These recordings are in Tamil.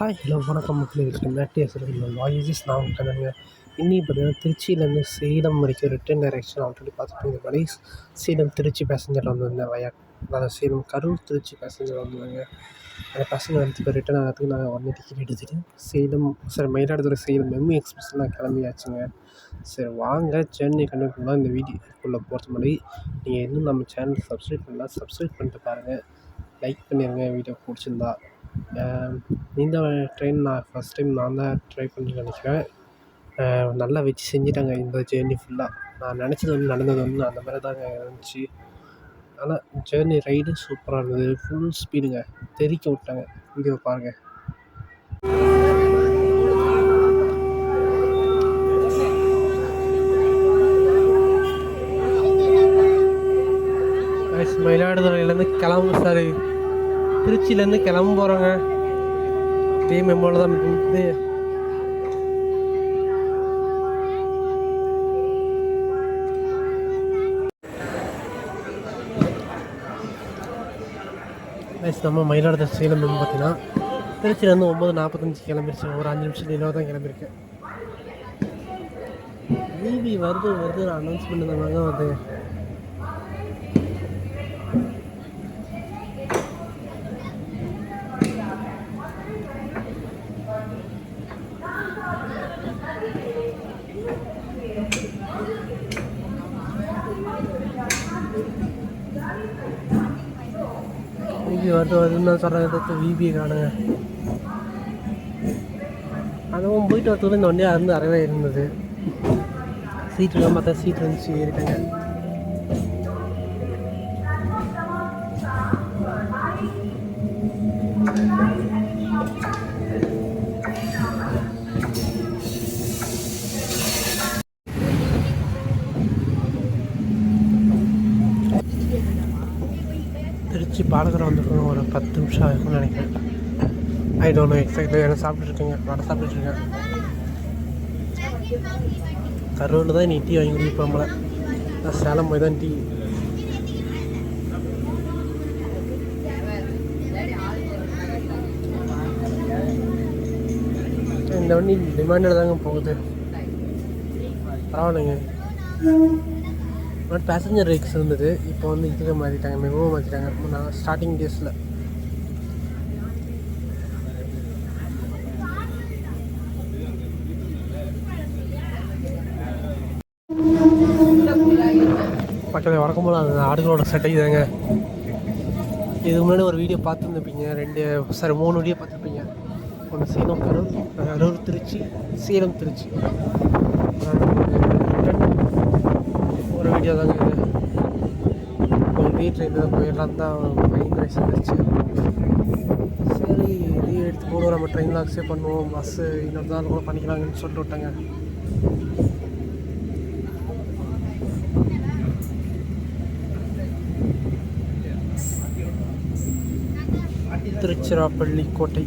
ஹாய் ஹலோ வணக்கம் மக்களே, welcome back to SL voice. நான் உட்காந்துங்க இன்னைக்கு பார்த்தீங்கன்னா திருச்சியிலேருந்து சேலம் வரைக்கும் ரிட்டன் டைரக்ஷன் ஆல்ரெடி பார்த்துட்டு மாதிரி சேலம் திருச்சி பேசஞ்சர் வந்திருந்தேன் அதாவது சேலம் கரூர் திருச்சி பேசஞ்சர் வந்திருந்தாங்க. அந்த பேசஞ்சர் வந்து இப்போ ரிட்டன் ஆகிறதுக்கு நாங்கள் உடனே டிக்கெட் எடுத்துகிட்டு மயிலாடுதுறை சேலம் எம்இ எக்ஸ்பிரஸில் நான் கிளம்பியாச்சுங்க. சரி வாங்க ஜேர்னி கண்டினியூ பண்ணலாம். இந்த வீடியோக்குள்ளே போகிறது முன்னாடி நீங்கள் இன்னும் நம்ம சேனல் சப்ஸ்கிரைப் பண்ணலாம், சப்ஸ்கிரைப் பண்ணிட்டு பாருங்கள், லைக் பண்ணிடுங்க வீடியோ பிடிச்சிருந்தா. இந்த ட்ரெயின் நான் ஃபஸ்ட் டைம் நான் தான் ட்ரை பண்ணி நினைக்கிறேன். நல்லா வச்சு செஞ்சுட்டாங்க இந்த ஜேர்னி ஃபுல்லாக. நான் நினச்சது வந்து நடந்தது வந்து அந்த மாதிரி தாங்க இருந்துச்சு. ஆனால் ஜேர்னி ரைடு சூப்பராக இருந்தது. ஃபுல் ஸ்பீடுங்க, தெறிக்க விட்டாங்க. வீடியோ பாருங்கள். மயிலாடுதுறையிலேருந்து திருச்சியிலேருந்து கிளம்ப போகிறோங்க. இதே மெமோவில் தான் இது நம்ம மயிலாடுதுறை சேலம் பார்த்தீங்கன்னா திருச்சியிலேருந்து 9:45 கிளம்பிருச்சு. ஒரு 5 நிமிஷம் டிலே தான் கிளம்பியிருக்கேன். டிவி வருது அனௌன்ஸ்மெண்ட் இருந்தாங்க வந்து வருதுன்னு சொல்கிறத விபியை காணுங்க. அதுவும் போயிட்டு வரதுக்குள்ள இந்த வண்டியாக இருந்து அறவே இருந்தது. சீட்டுலாம் பார்த்தா சீட் இருந்துச்சு, ஏறிட்டாங்க. திருச்சி பாலகரம் வந்துருக்கோம். ஒரு 10 நிமிஷம் ஆகும்னு நினைக்கிறேன். I don't know exactly. என்ன சாப்பிட்டுருக்கீங்க? வடை சாப்பிட்டுருக்கேன். கரூரில் தான் நீ டீ வாங்கி குடிப்போம்ல. நான் சேலம் போய் தான் டீ. இந்த வண்டி டிமாண்டில் தாங்க போகுது. பரவாயில்லைங்க. பேசஞ்சர் ரைக்ஸ் இருந்தது, இப்போ வந்து இதுக்கு மாற்றிட்டாங்க, மெமோ மாற்றிட்டாங்க. நான் ஸ்டார்டிங் டேஸில் பக்கத்தில் வழக்கம் போல் அந்த ஆடுகளோட சட்டை தாங்க. இதுக்கு முன்னாடி ஒரு வீடியோ பார்த்துருந்துப்பீங்க, 3 வீடியோ பார்த்துருப்பீங்க. ஒன்று சேலம் கரூர் திருச்சி, சேலம் திருச்சி ஒரு வீடியோ தாங்க இது. இதே ட்ரெயினில் போயிடலாம் தான் மைண்ட் வைஸ் இருந்துச்சு. சரி இதே எடுத்து போடுவோம், நம்ம ட்ரெயினில் அக்செப்ட் பண்ணுவோம், பஸ்ஸு இன்னொரு நாள் கூட பண்ணிக்கலாங்கன்னு சொல்லிட்டு விட்டாங்க. திருச்சிராப்பள்ளி கோட்டை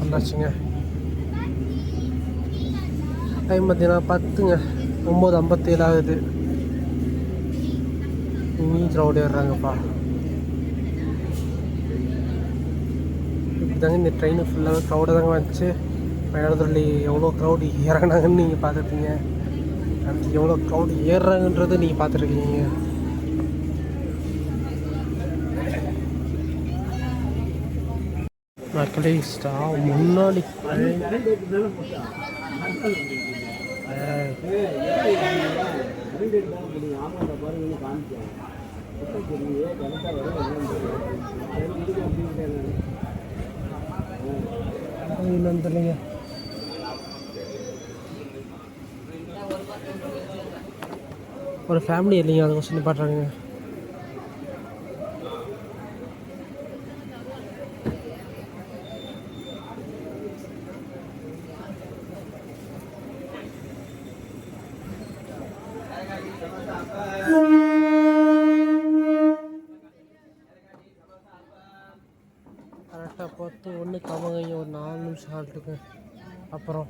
வந்தாச்சுங்க. டைம் பார்த்தீங்கன்னா 10ங்க, 9:57 ஆகுது. க்ரௌட் ஏறுறாங்கப்பா. இப்படி தாங்க இந்த ட்ரெயின் ஃபுல்லாகவே க்ரௌடாக தாங்க வந்துச்சு. மயிலாடுதுறை எவ்வளோ க்ரௌடு இறங்கினாங்கன்னு நீங்கள் பார்த்துருக்கீங்க. அடுத்து எவ்வளோ க்ரௌடு ஏறுறாங்கன்றது நீங்கள் பார்த்துருக்கீங்க. மக்களே முன்னாடி என்னன்னு தெரியலைங்க. ஒரு ஃபேமிலி இல்லைங்க, அதை கொஸ்டின் பாடுறாங்க. கரெக்டாக 10:01 கமங்க. ஒரு 4 நிமிஷம் ஆகிட்டுருக்கு. அப்புறம்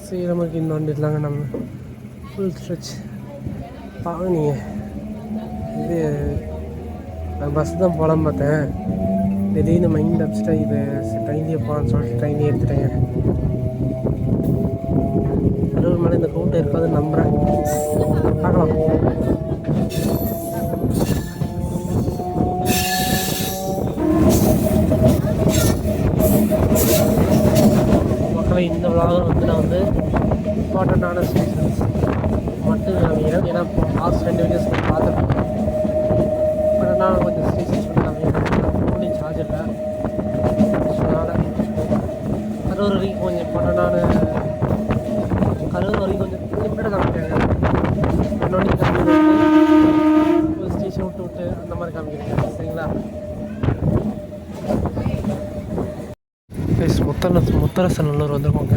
சீக்கிரமாக இந்த வண்டி இல்லாங்க நம்ம ஃபுல் ஸ்ட்ரெச் பாவம் நீங்கள் இது நான் பஸ் தான் போகலான்னு பார்த்தேன். திடீர்னு மைண்ட் அப்ஸ்ட்டாக இது ட்ரெயின்லேயே போகலான்னு சொல்லிட்டு ட்ரெயினே எடுத்துட்டேங்க. கடவுள் மேலே இந்த ரூட்டை இருக்காதுன்னு நம்புகிறேன். பார்க்கலாம். மக்களை இந்த விழாவில் வந்து நான் வந்து இம்பார்ட்டண்ட்டான ஸ்டேஷன்ஸ் மட்டும் காமிக்கிறேன். ஏன்னா லாஸ்ட் 2 வீடியோஸ் பார்த்துருக்கேன். பட் நான் கொஞ்சம் ஸ்டேஷன்ஸ் மட்டும் காமிக்கிறேன். ஃபோன்லேயும் சார்ஜ் இல்லை. அதனால் கரூர் வரைக்கும் கொஞ்சம் இம்பார்ட்டண்ட்டான கரூர் வரைக்கும் கொஞ்சம் முன்னாடி காமிக்கிறாங்க. முன்னாடி காமிக்கிறது ஒரு ஸ்டேஷன் விட்டு அந்த மாதிரி காமிக்கிறேன். சரிங்களா? முத்தரசநல்லூர் வந்துருக்கோங்க.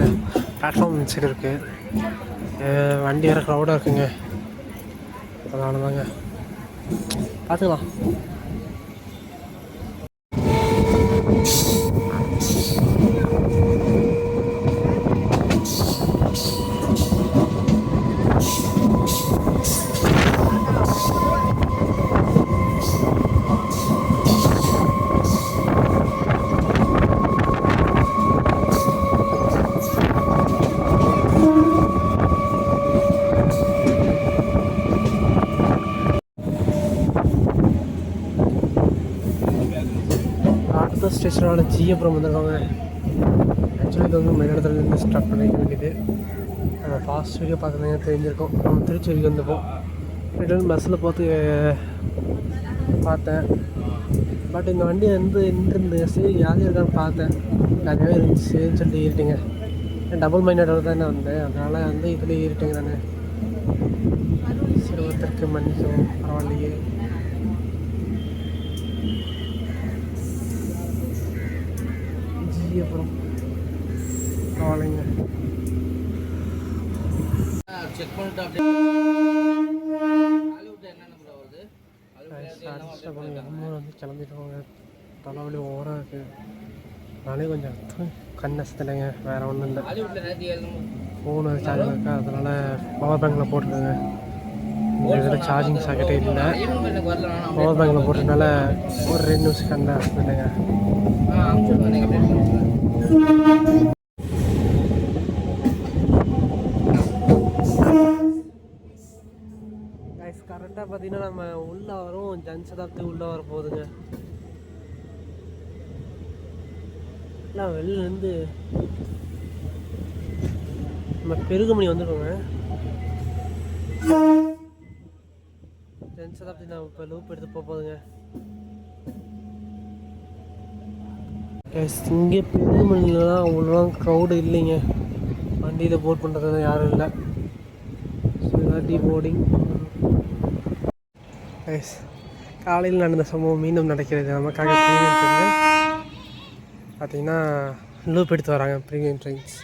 பிளாட்ஃபார்ம் சைடு இருக்குது. வண்டி வேறு க்ரௌடாக இருக்குங்க. அதனால தாங்க பார்த்துக்கலாம். அடுத்த ஸ்டேஷனோட ஜிஎப்புறம் வந்துருக்காங்க. ஆக்சுவலி இது வந்து மயிலாடுதுறையிலேருந்து ஸ்டார்ட் பண்ணிக்க வேண்டியது. நம்ம ஃபாஸ்ட் வீடியோ பார்க்குறதுங்க தெரிஞ்சிருக்கோம். நம்ம திருச்சி வரைக்கும் வந்துப்போம். ரிட்டர்ன் பஸ்ஸில் பார்த்தேன். பட் இந்த வண்டி வந்து நின்றுருந்து சரி யாரும் இருக்கான்னு பார்த்தேன். நிறையவே இருந்துச்சுன்னு சொல்லிட்டு ஏறிட்டேங்க. டபுள் மைண்டோட தானே வந்தேன். அதனால் வந்து இதில் ஏறிட்டேங்க தானே. சரி ஒருத்தருக்கு மன்னிக்கவும் பரவாயில்லையே. அப்புறம் பரவாயில்லைங்க. செக் பண்ணிட்டு அப்படியே வந்து கிளம்பிடுவாங்க. தலைவலி ஓவராக இருக்குது. நானே கொஞ்சம் கண் நசத்துலைங்க. வேறு ஒன்றும் இல்லை. ஃபோனு சார்ஜ் இருக்கா, அதனால் பவர் பேங்கில் போட்டுருங்க. இந்த இதில் சார்ஜிங் சாக்கெட்டே இல்லை. பவர் பேங்கில் போட்டதுனால ஒரு 2 நிமிஷம் கண் நசத்துலைங்க. கரெக்டாக பார்த்தீங்கன்னா நம்ம உள்ளே வரும். ஜன்சதாப்தி உள்ளே வர போகுதுங்க. இல்லை வெளிலேருந்து நம்ம பெருகுமணி வந்துடுவோங்க. ஜன்சதாப்தி நான் இப்போ லூப் எடுத்து போகுதுங்க. இங்கே பெருகுமணிலாம் அவ்வளோலாம் க்ரௌடு இல்லைங்க. வண்டியில் போட் பண்ணுறது யாரும் இல்லை. போர்டிங் காலையில் நடந்த சம்பவம் மீண்டும் நடக்கிறது. நமக்காக ப்ரீமியம் ட்ரெயின் பார்த்திங்கன்னா லூப் எடுத்து வராங்க. ப்ரீமியம் ட்ரெயின்ஸ்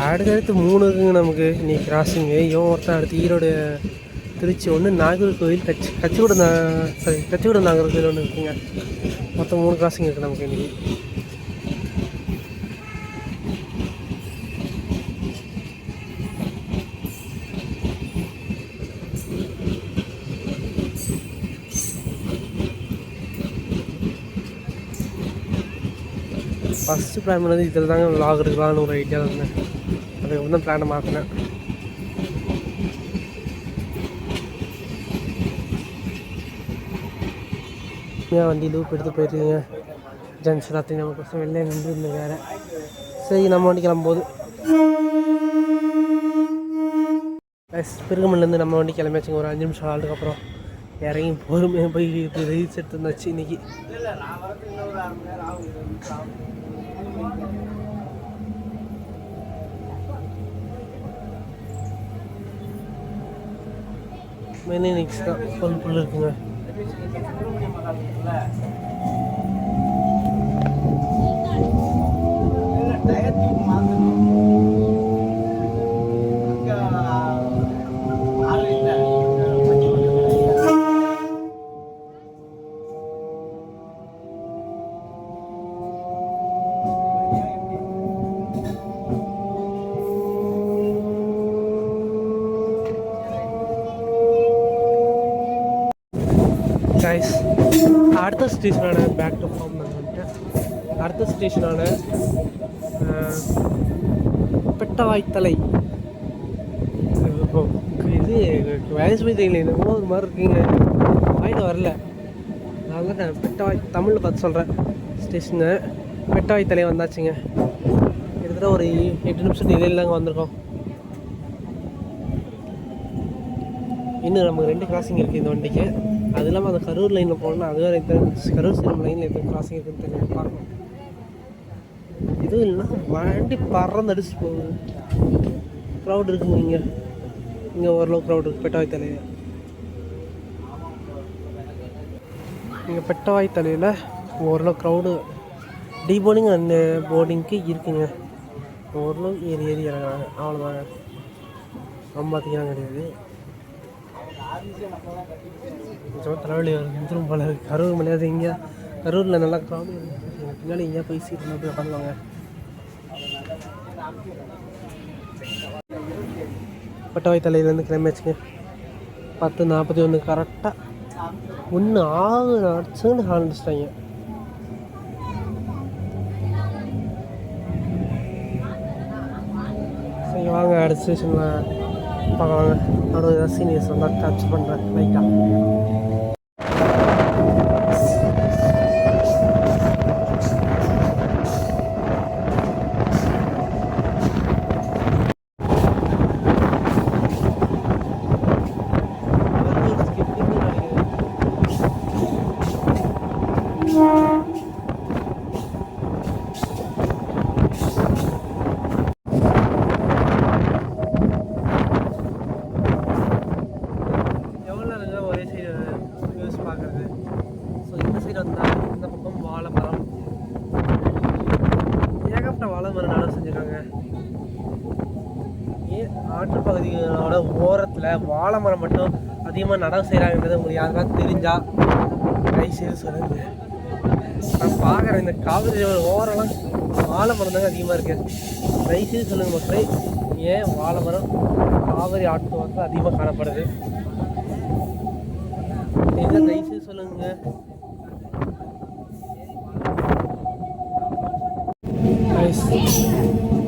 அடுத்தடுத்து 3 இருக்குங்க நமக்கு இன்றைக்கி கிராசிங்கு. ஒருத்தன் அடுத்து ஈரோடு திருச்சி ஒன்று, நாகர்கோவில் கச்சிகூடம் நாகர்கோவில் ஒன்று இருக்குங்க. மொத்தம் 3 கிராசிங் இருக்குது நமக்கு இன்றைக்கி. ஃபஸ்ட்டு பிளான் பண்ணது இதில் தாங்க விலாக் எடுக்கலான்னு ஒரு ஐடியா இருந்தேன். அதுக்கு வந்து பிளானை மாற்றினேன். ஏன் வண்டி லூப் எடுத்து போயிருக்கீங்க. ஜங்ஷன் எல்லாத்தையும் நம்ம கொஞ்சம் வெளிலே நின்று வேறு. சரி நம்ம வண்டி கிளம்பும்போது பெருகமன்லேருந்து நம்ம வண்டி கிளம்பியாச்சுங்க. ஒரு 5 நிமிஷம் ஆளுக்கு அப்புறம் இறங்கி பொறுமையாக போய் ரீல்ஸ் எடுத்து வந்தாச்சு இன்றைக்கி. மெனி நெக்ஸ்ட் தான் ஃபுல் இருக்குங்க. கைஸ், அடுத்த ஸ்டேஷனான பேக் டு ஃபார்ம் நான் வந்துட்டேன். அடுத்த ஸ்டேஷனான பெட்டவாய்த்தலை. இது வயசு தெரியல, என்னமோ ஒரு மாதிரி இருக்குங்க, வாயில் வரல. அதனால நான் பெட்டவாய் தமிழில் பார்த்து சொல்கிறேன். ஸ்டேஷனு பெட்டவாய்த்தலை வந்தாச்சுங்க. கிட்டத்தட்ட ஒரு 8 நிமிஷம் இடையில தாங்க வந்திருக்கோம். இன்னும் நமக்கு 2 கிராசிங் இருக்குது இந்த வண்டிக்கு. அது இல்லாமல் அந்த கரூர் லைனில் போகணுன்னா அது வேறு கரூர் சேலம் லைனில் எத்தனை கிராசிங் இருக்குன்னு தெரியும், பார்க்கணும். இதுவும் இல்லைன்னா வண்டி பறந்து அடிச்சு போகுது. க்ரௌட் இருக்குங்க இங்கே ஓரளவு க்ரௌட் இருக்குது பெட்டவாய்த்தலையில். இங்கே பெட்டவாய்த்தலையில் ஓரளவு க்ரௌடு டீபோர்டிங் அண்ட் போர்டிங்க்கு இருக்குங்க. ஓரளவு ஏறி இறங்குறாங்க, அவ்வளோதாங்க. ரொம்ப அதிகம் கிடையாது. கொஞ்சம் தலைவலி வந்துடும் போல இருக்குது. கரூர் மலையாது இங்கே கரூரில் நல்லா க்ரௌடு பின்னாடி எங்கேயா போய் சீட்டு போய் உட்காந்துவாங்க. பெட்டவாய்த்தலையிலேருந்து கிளம்பியாச்சுங்க. 10:41 கரெக்டாக 1 ஆகுன்னு ஆரம்பிச்சிட்டாங்க. சரி வாங்க அடுத்த ஸ்டேஷனில் பார்க்கலாங்க. அவரோட ஏதாவது சீனியர்ஸ் வந்தால் கேப்சர் பண்ணுறேன் லைட்டாக. ஆற்றுப்பகுதிகளோட ஓரத்தில் வாழை மரம் மட்டும் அதிகமாக நடவு செய்கிறாங்கன்றது உங்களுக்கு யாருக்காவது தெரிஞ்சால் தயவுசெய்து சொல்லுங்கள். நான் பார்க்குறேன் இந்த காவிரி ஓரெல்லாம் வாழை மரம் தாங்க அதிகமாக இருக்குது. தயவுசெய்து சொல்லுங்கள் மக்களே, ஏன் வாழை மரம் காவிரி ஆற்று ஓரத்தில் அதிகமாக காணப்படுது? தயவுசெய்து சொல்லுங்க.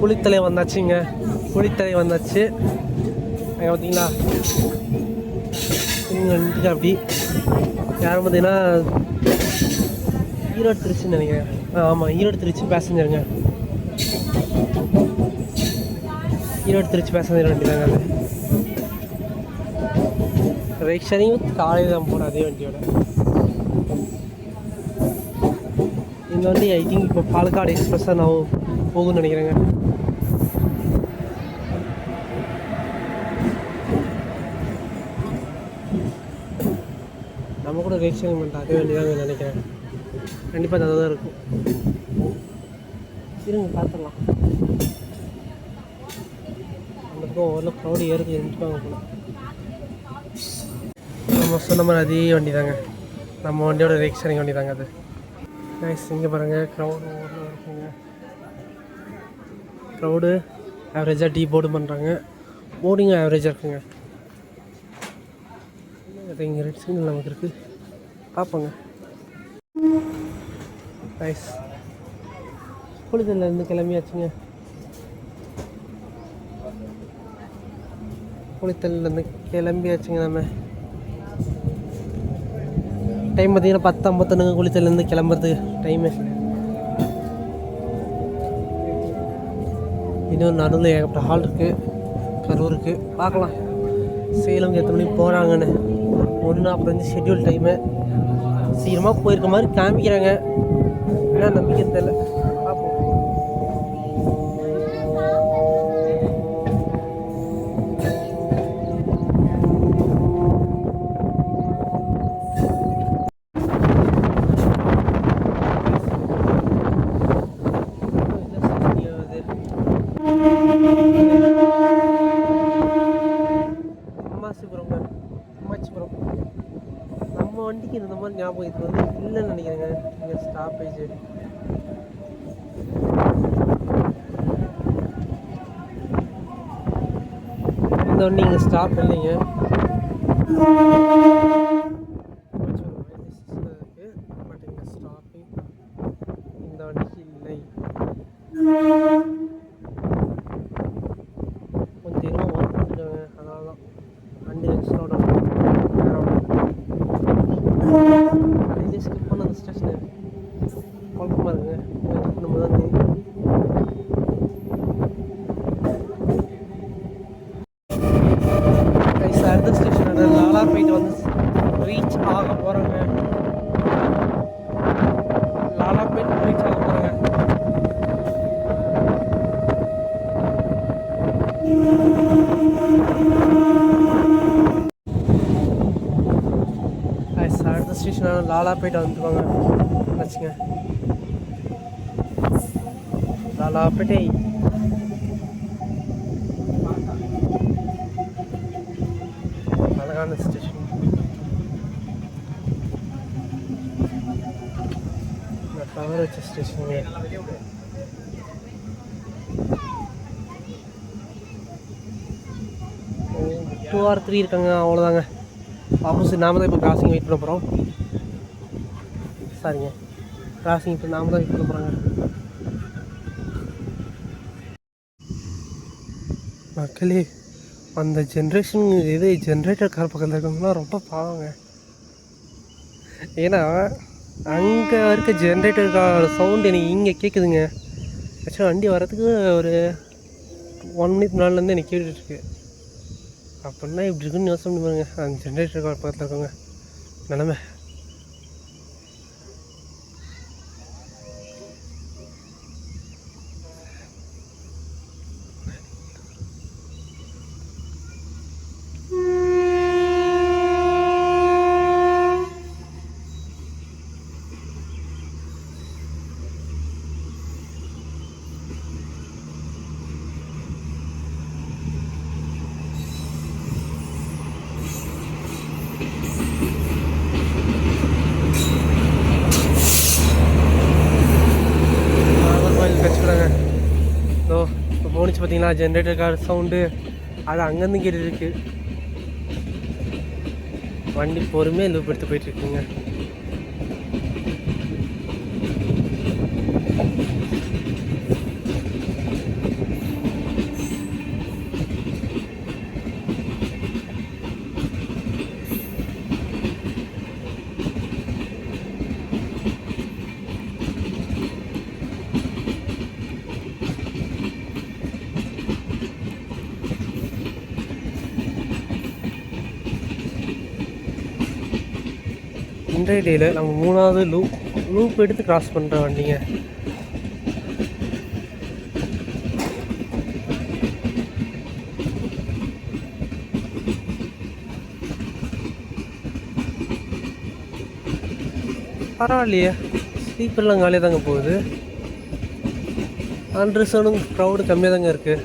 புளித்தலை வந்தாச்சுங்க. புளித்தலை வந்தாச்சு. அங்கே பார்த்தீங்களா இங்கே அப்படி யாரும் பார்த்தீங்கன்னா ஈரோடு திருச்சின்னு நினைக்கிறேன். ஆமாம், ஈரோடு திருச்சி பேசஞ்சருங்க. ஈரோடு திருச்சி பேசஞ்சர் வண்டி தாங்க அது. ரிக்ஷாலையும் காலையில் தான் போனேன் அதே வண்டியோட. இந்த வண்டி ஐ திங்க் இப்போ பாலக்காடு எக்ஸ்பிரஸாக நான் போகும்னு நினைக்கிறேங்க. நம்ம கூட ரிக்ஷா பண்ணிட்டேன் அதே வண்டி தாங்க நினைக்கிறேன். கண்டிப்பாக அது தான் இருக்கும். இருங்க பார்த்துடலாம். அந்த பக்கம் ஓரளவு க்ரௌடு ஏறுது இருந்துப்பாங்க போல. நம்ம சொன்ன மாதிரி அதே வண்டி தாங்க, நம்ம வண்டியோட ரிக்ஷா வண்டி தாங்க அது. நைஸ். இங்கே பாருங்கள் க்ரௌடு ஓரளவு இருக்குங்க. க்ரௌடு ஆவரேஜாக டீ போர்டு பண்ணுறாங்க. போர்டிங்கும் ஆவரேஜாக இருக்குங்க. அது இங்கே ரெட் சிக்னல் நமக்கு இருக்குது, பார்ப்போங்க. நைஸ். புளித்தல்லேருந்து கிளம்பியாச்சுங்க. புளித்தல்லேருந்து கிளம்பியாச்சுங்க. நம்ம டைம் பார்த்தீங்கன்னா 10:51 குளித்தலேருந்து கிளம்புறது டைமு. இன்னும் நடுவில் ஏகப்பட்ட ஹால் இருக்குது கரூருக்கு, பார்க்கலாம். சேலம் எத்தனை மணிக்கு போகிறாங்கன்னு. 1:45 ஷெட்யூல் டைமு. சீக்கிரமாக போயிருக்க மாதிரி காமிக்கிறாங்க. என்ன நம்பிக்கை தெரியல, பார்ப்போம். அம்மாச்சிபுரம் நம்ம வண்டிக்கு இந்த மாதிரி ஞாபகம் இது வந்து இல்லைன்னு நினைக்கிறேங்க. இங்கே ஸ்டாப்பேஜ் இந்த வண்டி இங்கே ஸ்டாப் இல்லைங்க. பட் இங்கே ஸ்டாப்பிங் இந்த வண்டிக்கு இல்லை. கொஞ்சம் நேரம் ஒர்க் பண்ணிருக்காங்க, அதனால தான் வண்டி ஸ்லோ டவுன். காலையிலே ஸ்கிப் பண்ண அந்த ஸ்டேஷனு குழப்பமாக இருக்குங்க. நம்ம தான் அடுத்த ஸ்டேஷனோட லாலாப்பேட் வந்து ரீச் ஆக போகிறாங்க. லாலாப்பேட் ரீச் ஆக போகிறாங்க. அடுத்த ஸ்டேஷனான லாலாப்பேட்டை வந்துருவாங்க வச்சுங்க. லாலாப்பேட்டை அழகான ஸ்டேஷன். டவர் வச்ச ஸ்டேஷனுங்க. டூ ஆர் 3 இருக்காங்க, அவ்வளோதாங்க. ஆப்போசிட் நாம தான் இப்போ கிராசிங் வெயிட் பண்ண போகிறோம். சரிங்க, கிராசிங் இப்போ நாம தான் வெயிட் பண்ண போகிறாங்க. மக்களே, அந்த ஜென்ரேஷன் இது ஜென்ரேட்டர் கார் பக்கத்தில் இருக்கவங்களாம் ரொம்ப பாவங்க. ஏன்னா அங்கே இருக்க ஜென்ரேட்டர் கார் சவுண்டு எனக்கு இங்கே கேட்குதுங்க. ஆக்சுவலாக வண்டி வரதுக்கு ஒரு 1 மினிட் முன்னாடிலேருந்து எனக்கு கேட்டுட்ருக்கு. அப்படின்னா இப்படி இருக்குன்னு யோசனை பண்ணி பாருங்க அந்த ஜென்ரேட்டர் கார் பக்கத்தில் இருக்கவங்க நிலமை. போனிச்சு பார்த்தீங்களா ஜென்ரேட்டர் கார் சவுண்டு, அது அங்கேருந்து கேட்டுருக்கு. வண்டி பொறுமையாக லூப் எடுத்து போயிட்டுருக்குங்க. இன்றைய டேயில் நம்ம 3வது லூப் எடுத்து கிராஸ் பண்ணுற வண்டிங்க. பரவாயில்லையே, ஸ்லீப்பர்லாம் காலியாக தாங்க போகுது. அன்ரிசர்வ்டும் க்ரௌடு கம்மியாக தாங்க இருக்குது.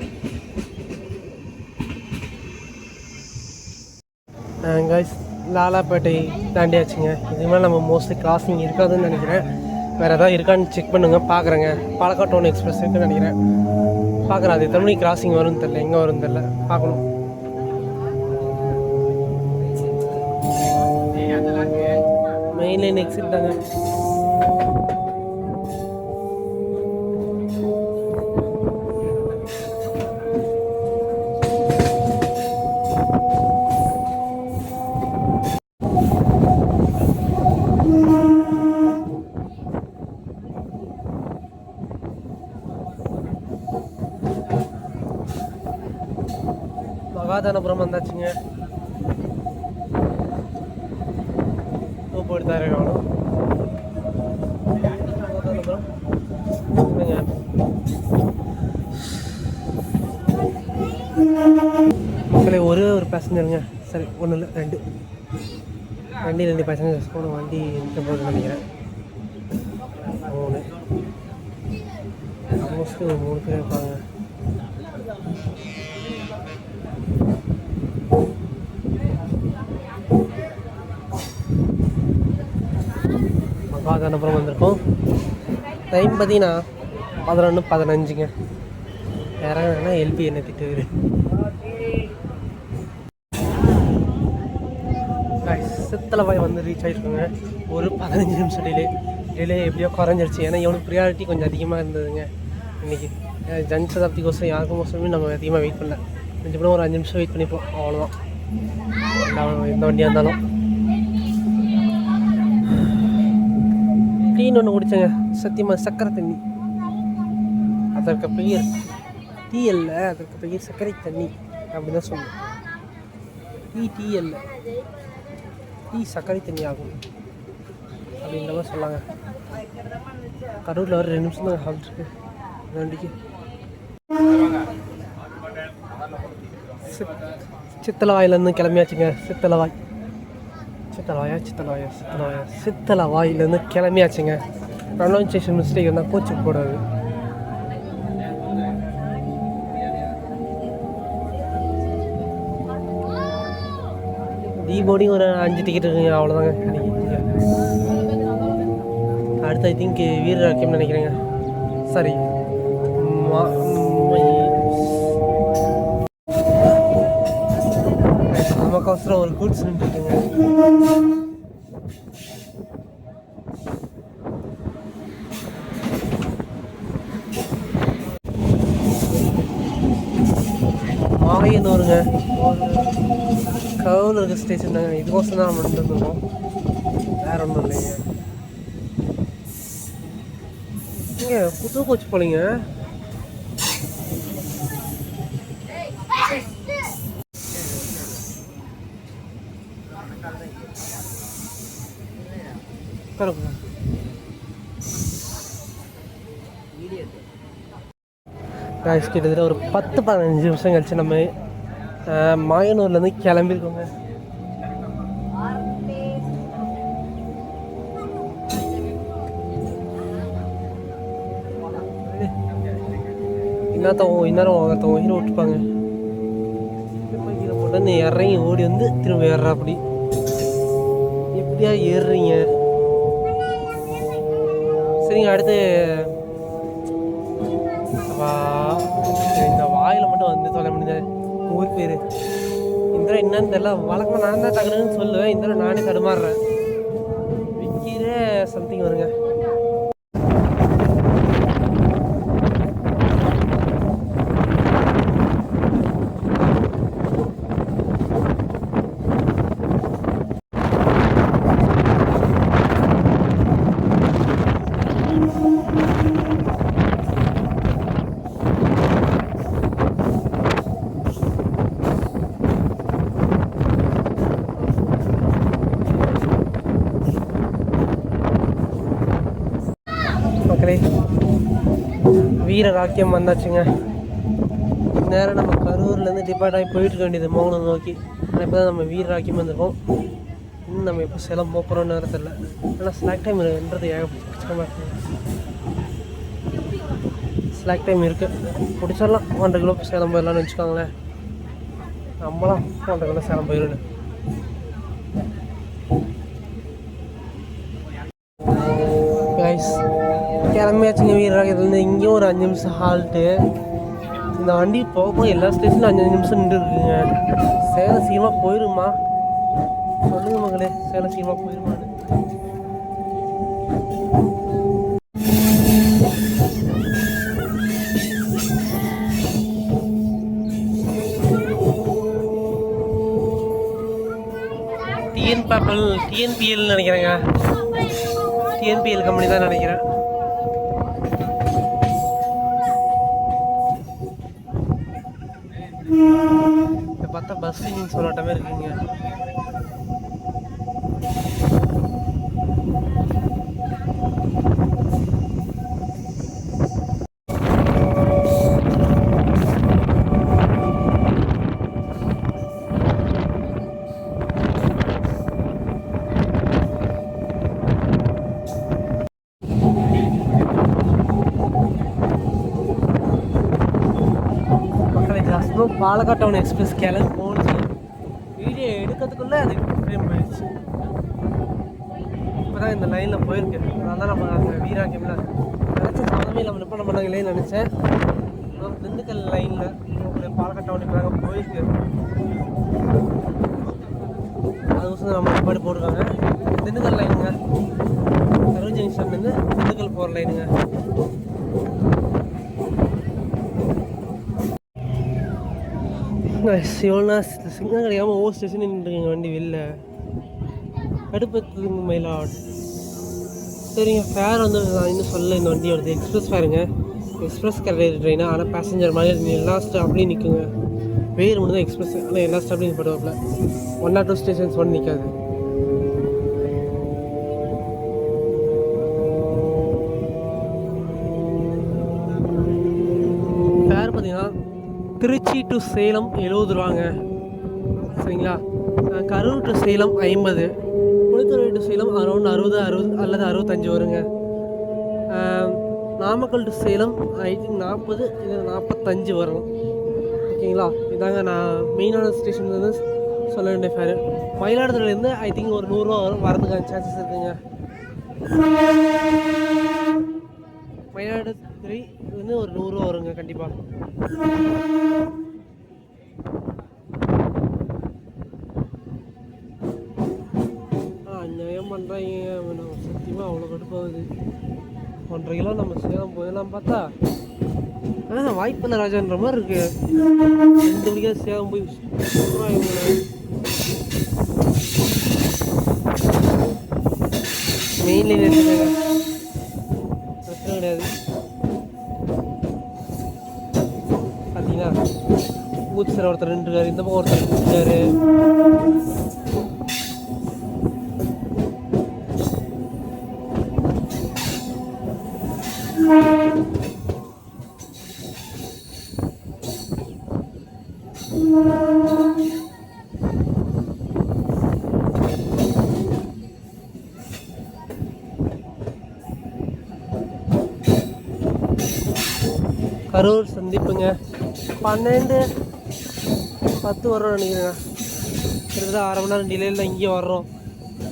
கைஸ், லாலாப்பேட்டை தாண்டியாச்சுங்க. இதுக்கு மேலே நம்ம மோஸ்ட்லி கிராசிங் இருக்காதுன்னு நினைக்கிறேன். வேறு எதாவது இருக்கான்னு செக் பண்ணுங்க, பார்க்குறேங்க. பாலக்காடு டவுன் எக்ஸ்பிரஸ் இருக்குன்னு நினைக்கிறேன், பார்க்குறேன். அது எத்தனை மணிக்கு கிராசிங் வரும்னு தெரில, எங்கே வரும்னு தெரில, பார்க்கணும். மெயின் லைன் எக்ஸிட் தாங்க. மகாதானபுரம் வந்தாச்சுங்க. போட்டு தான் இருக்கணும். மக்களே ஒரே ஒரு பேசஞ்சருங்க, சரி ஒன்றும் இல்லை, ரெண்டு பேசஞ்சர்ஸ் போன வண்டி நிற்க போகுதுன்னு நினைக்கிறேன். 3 மோஸ்ட்லி ஒரு 3 பேர் இருப்பாங்க. மகாதானபுரம் வந்திருக்கோம். டைம் பார்த்தீங்கன்னா 11:15ங்க. இறங்கினா எல்பி என்ன திட்டுது. சித்தலவாய் வந்து ரீச் ஆகிருக்குங்க. ஒரு 15 நிமிஷம் டிலே எப்படியோ குறைஞ்சிருச்சு. ஏன்னா இவனுக்கு ப்ரியாரிட்டி கொஞ்சம் அதிகமாக இருந்ததுங்க இன்றைக்கி. ஜன் சதாப்திக்கோசரம் யாருக்கும் நம்ம அதிகமாக வெயிட் பண்ணல. கொஞ்சம் கூட ஒரு 5 நிமிஷம் வெயிட் பண்ணிப்போம், அவ்வளோதான். எந்த வண்டியாக இருந்தாலும் டீன்னு ஒன்று குடித்தேங்க, சத்தியமாக சக்கரை தண்ணி. அதற்கு பெயர் டீ அல்ல, அதற்கு பெயர் சர்க்கரை தண்ணி அப்படி தான் சொல்லணும். டீ அல்ல, டீ சர்க்கரை தண்ணி ஆகும் அப்படின்ற மாதிரி சொல்லாங்க. கரூரில் ஒரு 2 நிமிஷம் தான் ஹால்ட் இருக்குது வண்டிக்கு. சித்தலவாயிலேருந்து கிளம்பியாச்சுங்க. சித்தலவாயிலேருந்து கிளம்பியாச்சுங்க. ப்ரொனவுன்சியேஷன் மிஸ்டேக் இருந்தால் கோச்சுக்கு போடாது. தீபாவளி ஒரு 5 டிக்கெட் இருக்குங்க, அவ்வளோதாங்க கிடைக்கும். அடுத்து ஐ திங்க் வீரராக்கியம்னு நினைக்கிறேங்க. சரி, நமக்கோசரம் ஒரு கூட்ஸ் நின்றுட்டுங்க. மாயனூருங்க, ஒரு கவுல் இருக்க ஸ்டேஷன் தாங்க. இதுக்கோசம் தான் நம்ம வந்துருக்கோம், வேற ஒன்றும் இல்லைங்க. இங்கே புது கோச் போலிங்க. கிட்டத்தட்ட ஒரு 10-15 நிமிஷம் கழிச்சு நம்ம மாயனூர்லேருந்து கிளம்பியிருக்கோங்க. இந்நேரம் ஒருத்தவங்க உயிரை விட்டுப்பாங்க. உடனே இறங்கி ஓடி வந்து திரும்ப ஏறுறா. அப்படி எப்படியா ஏறுறீங்க? சரிங்க, அடுத்து இந்த வாயில் மட்டும் வந்து சொல்ல முடியாது ஊர் பேர். இந்த என்னன்னு தெரியல, வழக்கமாக நான் தான் டக்குன்னு சொல்லுவேன். இந்த நானே தடுமாறுறேன். விற்கிற சம்திங் வருங்க. வீரராக்கியம் வந்தாச்சுங்க. நேரம் நம்ம கரூர்லேருந்து டிபார்ட் ஆகி போயிட்டு இருக்க வேண்டியது மோகனம் நோக்கி. இப்போ தான் நம்ம வீரராக்கியம் வந்திருக்கோம். இன்னும் நம்ம எப்போ சேலம் போகிறோன்னு நேரம் தெரியல. ஆனால் ஸ்லாக் டைம் இருக்குன்றது ஏகப்பட்டமாக இருக்குது. ஸ்லாக் டைம் இருக்குது, பிடிச்சிடலாம். 1.5 கிலோ சேலம் போயிடலான்னு வச்சுக்கோங்களேன். நம்மளாம் 1.5 கிலோ சேலம் போயிடணும். கைஸ் கிளம்பியாச்சுங்க வீரராக்கியத்துலேருந்து. இங்கேயும் ஒரு 5 நிமிஷம் ஹால்ட்டு. இந்த வண்டி போக எல்லா ஸ்டேஷனும் 5 நிமிஷம் நின்று இருக்குங்க. சேலம் சீக்கிரமாக போயிருமா? சொல்லுங்க மகளே, சேலம் சீக்கிரமாக போயிருமான்னு. டிஎன்பிஎல் நினைக்கிறேங்க. டிஎன்பிஎல் கம்பெனி தான் நினைக்கிறேன். இதை பார்த்தா பஸ்ஸிங் சொல்லாட்டமே இருக்குங்க. பாலக்காடு டவுன் எக்ஸ்பிரஸ் கிளம்பி போணுச்சு. வீடியோ எடுக்கிறதுக்குள்ளே அது ஃப்ரேம் போயிடுச்சு. இப்போ தான் இந்த லைனில் போயிருக்கு. அதனால தான் நம்ம அந்த வீராக்கியமில் நினச்ச சாதமே நம்ம நிப்பண பண்ணாங்களேன்னு நினச்சேன். திண்டுக்கல் லைனில் பாலக்காடு டவுன் இப்போ தாங்க போயிருக்கு. அது நம்ம ஏற்பாடு போட்டிருக்காங்க. திண்டுக்கல் லைனுங்க, கரூர் ஜங்ஷன்லேருந்து திண்டுக்கல் போகிற லைனுங்க. சிவனா சிக்னல் கிடைக்காமல் ஓவர் ஸ்டேஷன் நின்றுங்க வண்டி வெளில கடுப்பத்துங்க மயிலாட். சரிங்க, ஃபேர் வந்து நான் இன்னும் சொல்ல. இந்த வண்டி வருது எக்ஸ்பிரஸ் ஃபேருங்க. எக்ஸ்பிரஸ் கேரேஜ் ட்ரெயினாக ஆனால் பேசஞ்சர் மாதிரி எல்லா ஸ்டாப்லேயும் நிற்குங்க. வேறு மட்டும் தான் எக்ஸ்பிரஸ், ஆனால் எல்லா ஸ்டாப்லேயும் போடுவாப்பில். 1 or 2 ஸ்டேஷன்ஸ் ஒன்று நிற்காது. ஃபேர் பார்த்தீங்கன்னா திருச்சி டு சேலம் 70 ரூபாங்க. சரிங்களா, Karur to Salem 50, Kuzhithurai to Salem around 60 அல்லது 65 வருங்க. Namakkal to Salem I think 40 இல்லை 45 வரும். ஓகேங்களா, இதாங்க நான் மெயினான ஸ்டேஷன் வந்து சொல்ல வேண்டிய ஃபேரு. மயிலாடுதுறையிலேருந்து ஐ திங்க் ஒரு 100 ரூபா வரதுக்கான சான்சஸ் இருக்குங்க. மயிலாடுதுறை வந்து ஒரு 100 ரூபா வருங்க கண்டிப்பாக. அநியாயம் பண்ணுறாங்க. சத்தியமாக அவ்வளோ கடுப்பாகுது. 1.5 கிலோ நம்ம சேலம் போயிடலாம் பார்த்தா வாய்ப்பில்லை ராஜான்ற மாதிரி இருக்கு. 2 மணிக்காக சேலம் போய் மெயின் லைன் எடுத்துக்காங்க, பிரச்சனை கிடையாது. பார்த்தீங்கன்னா பூச்சில் ஒருத்தர் நின்றுருக்காரு, இந்த பக்கம் ஒருத்தர் நின்றுருக்காரு. கரூர் சந்திப்புங்க 12:10 வரோம் நினைக்கிறேங்க. கிட்டத்தட்ட 1/2 மணி நேரம் டிலேயில் தான் இங்கே வர்றோம்.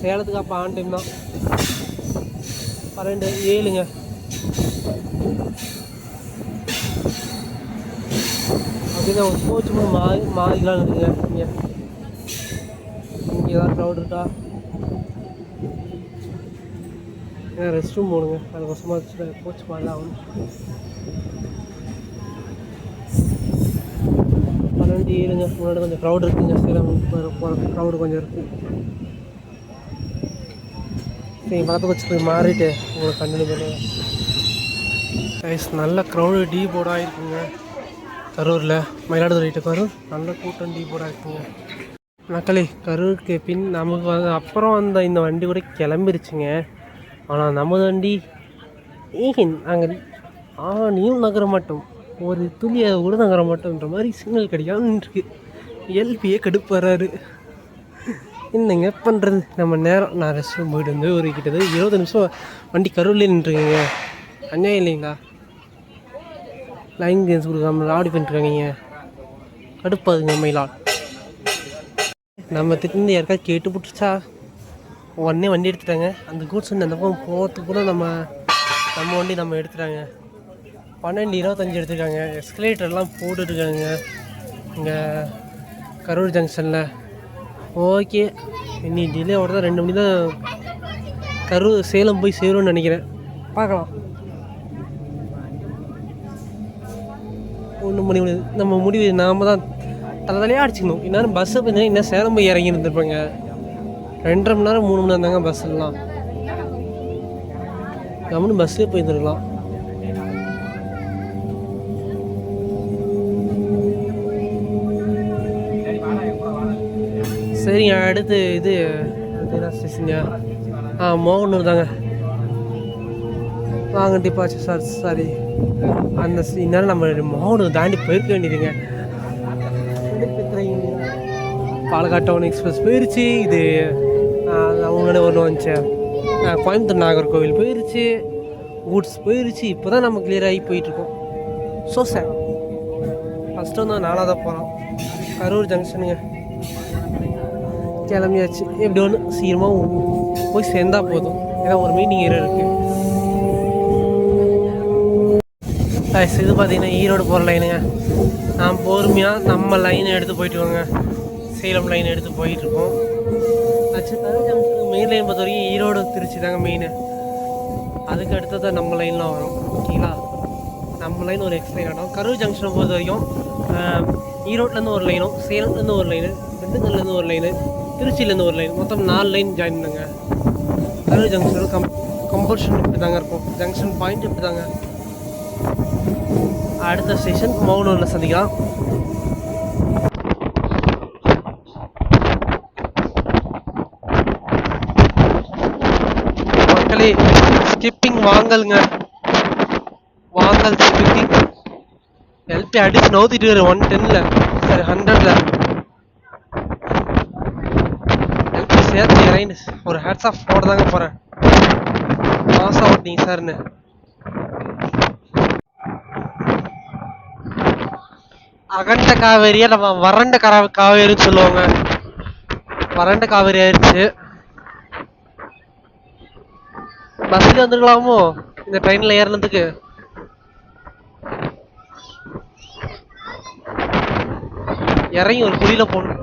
சேலத்துக்கு அப்போ ஆன் டைம் தான் 12:07ங்க. அப்படின்னா ஒரு கோச்சுமா மாறிக்கலாம் இருக்குங்க. இங்கே தான் க்ரௌட் இருக்கா? ரெஸ்ட் ரூம் போகணுங்க, அதுக்கோசமாக கோச் மாறலாம் ஆகணும். 12:07ங்க. முன்னாடி கொஞ்சம் க்ரௌட் இருக்குங்க. சேலம் போகிற க்ரௌடு கொஞ்சம் இருக்குது. சரி, பார்த்து வச்சு போய் மாறிட்டு உங்களுக்கு கண்டினியூ பண்ணுவேன். கைஸ், நல்ல க்ரௌடு டீ போர்டாக இருக்குங்க கரூரில். மயிலாடுதுறை டு கரூர் நல்ல கூட்டம் டீ போர்டாக இருக்குங்க மக்களே. கரூருக்கு பின் நமக்கு வந்து அப்புறம் இந்த வண்டி கூட கிளம்பிருச்சுங்க. ஆனால் நமது வண்டி நாங்கள் நீயும் நகர மாட்டோம், ஒரு துளியை கூட நகர மாட்டோன்ற மாதிரி சிக்னல் கிடைக்காம இருக்கு. எல்பியே கடுப்பாரு. என்னங்க பண்ணுறது, நம்ம நேரம். நான் ரெஸ்ட் ரூம் போய்ட்டு வந்து ஒரு கிட்டத்தட்ட 20 நிமிஷம் வண்டி கரூர்லேயே நின்றுருக்கீங்க. அநியாயம் இல்லைங்களா? லைன் கேம்ஸ் கொடுக்காம ஆடி பண்ணிட்டுருக்காங்க. கடுப்பாதுங்க மயிலால். நம்ம திட்டு யாருக்காவது கேட்டு போட்டுருச்சா உடனே வண்டி எடுத்துட்டாங்க. அந்த கூட்ஸ் அந்த பக்கம் போகிறதுக்கு கூட நம்ம வண்டி நம்ம எடுத்துட்டாங்க. 12:25 எடுத்துருக்காங்க. எஸ்கலேட்டர்லாம் போட்டுட்ருக்காங்க இங்கே கரூர் ஜங்ஷனில். ஓகே, இன்னி டிலே ஓட தான் 2 மணி தான் சேலம் போய் சேரும்னு நினைக்கிறேன். பார்க்கலாம். 1 மணி நம்ம முடிவு நாம் தான் தலையாக அடிச்சுக்கணும். இந்நேரம் பஸ்ஸை பார்த்தீங்கன்னா இன்னும் சேலம் போய் இறங்கி இருந்திருப்பாங்க. 2.5 மணி நேரம் 3 மணி நேரம் தாங்க பஸ்ஸெல்லாம். கம்முன்னு பஸ்ஸே போயிருந்துருக்கலாம். சரிங்க, அடுத்து இது ஸ்டேஷன்யா மோகனூர் தாங்க. வாங்க டிப்பாச்சு சார். சாரி, அந்த இந்நேரம் நம்ம மோகனூர் தாண்டி போயிருக்க வேண்டியதுங்க. பாலக்காடு டவுன் எக்ஸ்பிரஸ் போயிருச்சு. இது அவங்களோட ஒன்று வந்துச்சு. கோயம்புத்தூர் நாகர்கோவில் போயிருச்சு. கூட்ஸ் போயிருச்சு. இப்போ தான் நம்ம கிளியர் ஆகி போயிட்டுருக்கோம். ஸோ சார் ஃபஸ்ட்டு வந்து 4ஆவதாக போகிறோம். கரூர் ஜங்ஷனுங்க. கிளம்பியாச்சு. எப்படி ஒன்று சீக்கிரமாக போய் சேர்ந்தா போதும். ஏன்னா ஒரு மீட்டிங் இருக்குது. இது பார்த்தீங்கன்னா ஈரோடு போகிற லைனுங்க. நான் பொறுமையாக நம்ம லைனை எடுத்து போயிட்டுருவோங்க. சேலம் லைன் எடுத்து போயிட்டுருக்கோம். மெயின் லைன் பொறுத்த வரைக்கும் ஈரோடு திருச்சி தாங்க மெயின். அதுக்கு அடுத்தது நம்ம லைன்லாம் வரும். ஓகேங்களா, நம்ம லைன் ஒரு எக்ஸ்ட்ரா லைன் ஆகும். கரூர் ஜங்ஷனை பொறுத்த வரைக்கும் ஈரோட்லேருந்து ஒரு லைனும், சேலத்துலேருந்து ஒரு லைனு, திண்டுக்கல்லேருந்து ஒரு லைனு, திருச்சியிலேருந்து ஒரு லைன், மொத்தம் 4 லைன் ஜாயின் பண்ணுங்க. கரூர் ஜங்ஷன் கம்பல்ஷன் இப்படி தாங்க இருக்கும். ஜங்ஷன் பாயிண்ட் இப்படி தாங்க. அடுத்த ஸ்டேஷன் மோகனூரில் சந்திக்கலாம். மக்களே, ஸ்கிப்பிங் வாங்கலுங்க, வாங்கல் ஸ்கிப்பிங். எல்பி அடிச்சு நோத்திட்டு 110ல, சரி 100ல எல்பி சேர்த்து இறங்கி ஒரு ஹேட்ஸ் ஆஃப் போட தாங்க போகிறேன். மாசம் ஓட்டிங்க சார்னு. அகண்ட காவேரியை நம்ம வறண்ட காவேரின்னு சொல்லுவாங்க. வறண்ட காவேரி ஆயிடுச்சு. பஸ்ல வந்துருக்கலாமோ இந்த ட்ரெயின்ல ஏறினதுக்கு? இறங்கி ஒரு குழியில போகணும்.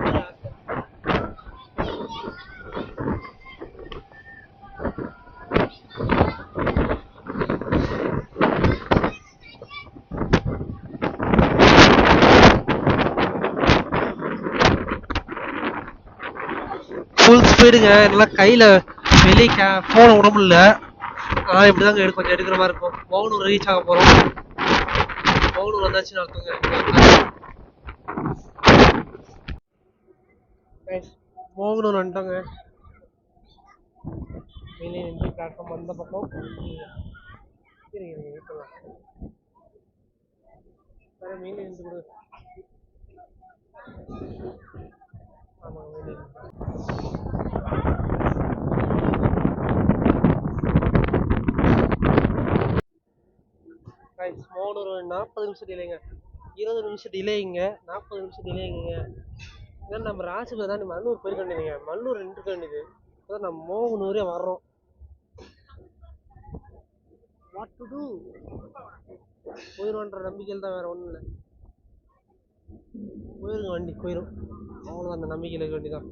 ஃபுல் ஸ்பீடுங்க. நல்லா கையில் வெளியே ஃபோனை விட முடியல. ஆனால் இப்படி தாங்க கொஞ்சம் எடுக்கிற மாதிரி இருக்கும். மோகனூர் ரீச் ஆக போகிறோம். மோகனூர் வந்தாச்சுன்னு அர்த்தங்க. மோகனூர் வந்துட்டோங்க. வெளியே நின்று பிளாட்ஃபார்ம் அந்த பக்கம் வேற மெயிலே நின்று கொடு. ஆமாங்க, வெளியே மோகனூர் 40 நிமிஷம் டிலேங்க. 20 நிமிஷம் டிலேங்க, 40 நிமிஷம் டிலேங்க. ஏன்னா நம்ம ராசிபுரம் தான் மல்லூர் போயிருக்க வேண்டியதுங்க. மல்லூர் நின்றுக்க வேண்டியது. அதான் நம்ம மோகனூரே வர்றோம். What to two? போயிடும்ன்ற நம்பிக்கையில் தான், வேற ஒன்றும் இல்லை. போயிருங்க, வண்டி போயிடும், அவ்வளோதான். அந்த நம்பிக்கையில் இருக்க வேண்டியதான்.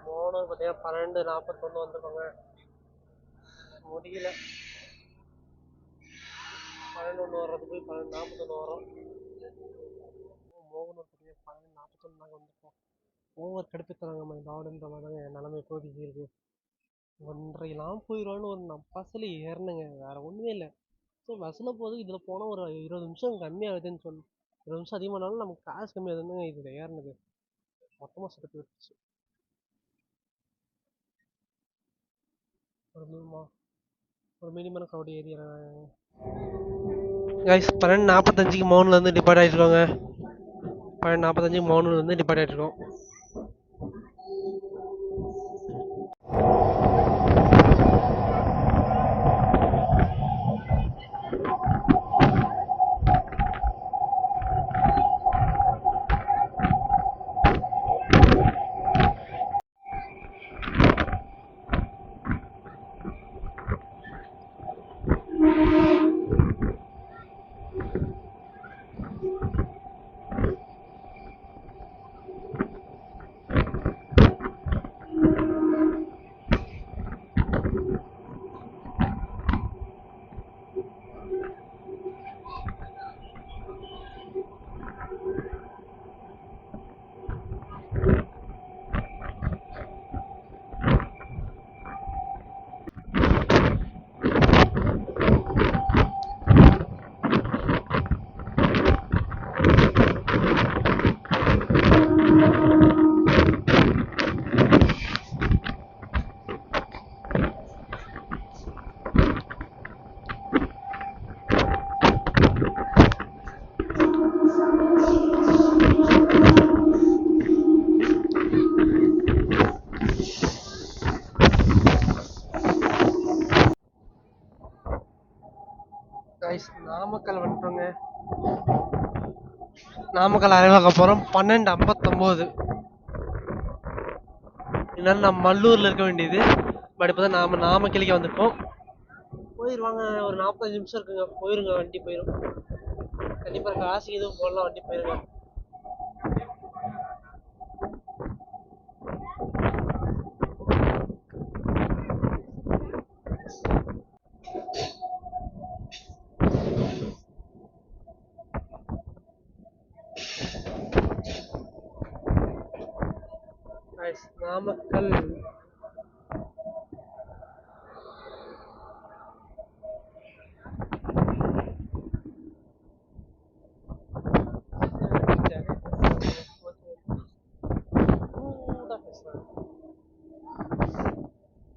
மோகனூர் பார்த்தீங்கன்னா 12:41 வந்துருக்கோங்க. முடியல. 12:01 வர்றது போய் 12:41 வரும். மோகனூர் பார்த்தீங்கன்னா 12:41 தாங்க வந்துருக்கோம். ஓவர் கடுப்புத்தராங்க இந்த ஆடுன்ற மாதிரி தாங்க என் நிலைமை இப்போதைக்கு இருக்குது. 1:30 போயிடுவான்னு ஒரு பஸ்ஸில் ஏறினுங்க, வேறு ஒன்றுமே இல்லை. ஸோ பஸ்ஸில் போகுது, இதில் போனால் ஒரு 20 நிமிஷம் கம்மியாகுதுன்னு சொல்லி, 20 நிமிஷம் அதிகமானாலும் நமக்கு காசு கம்மியாகுதுன்னு இதில் ஏறினது மொத்தமாக செலுத்தி விட்டுச்சு. ஒரு மினிமம் க்ரௌட் ஏரியா. கைஸ் 12:45 மோகனூர்லேருந்து டிபார்ட் ஆகிருக்கோங்க. 12:45 மோகனூர்லேருந்து டிபார்ட் ஆகிருக்கோம். நாமக்கல் அரைவாக்க போகிறோம் 12:59. இதனால நம்ம மல்லூரில் இருக்க வேண்டியது. பட் இப்போ தான் நாமக்கலுக்கே வந்துட்டோம். போயிடுவாங்க, ஒரு 45 நிமிஷம் இருக்குங்க. போயிருங்க, வண்டி போயிடும். கண்டிப்பாக காசு எதுவும் போடலாம், வண்டி போயிருங்க. நாமக்கல்